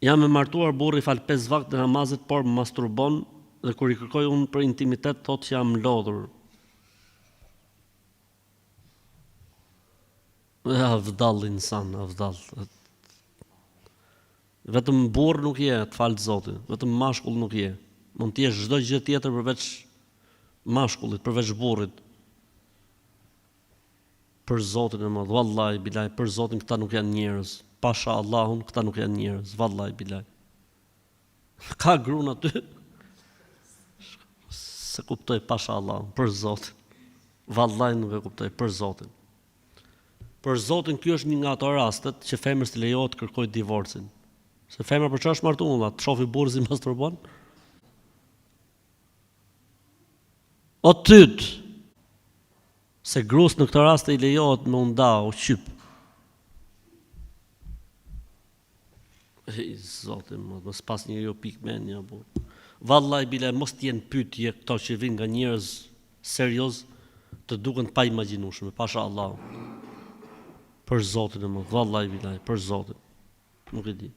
Jam e martuar, burri fal 5 vakte namazit, por më masturbon dhe kur I kërkoj unë për intimitet thot që jam lodhur. Avdall insan, avdall. Vetëm burr nuk je, të falë Zoti, vetëm mashkull nuk je. Mund të jesh çdo gjë tjetër përveç mashkullit, përveç burrit. Për Zotin e madh, vallahi bilaj, për Zotin këta nuk janë njerëz. Pasha Allahun, këta nuk janë njerëz, vallahi bilaj. Ka grun aty. Se kuptoj pasha Allahun, për Zotin. Vallahi nuk e kuptoj, për Zotin. Për Zotin, ky është një nga ato rastet që femrës të lejohet të kërkojë divorcin. Se femra për çfarë është martuar valla, të shohë burrin si masturbon? O tyt. Se grus në këtë rast I lejohet me u nda, u qyp. Zoti më, mos pas njeriu pikmen ja bu. Vallahi bile mos t'jen pyetje këto që vijnë nga njerëz serioz të duken pa imagjinueshme, pasha Allahu. Për Zotin e më, vallahi bile, për Zotin. Nuk e di.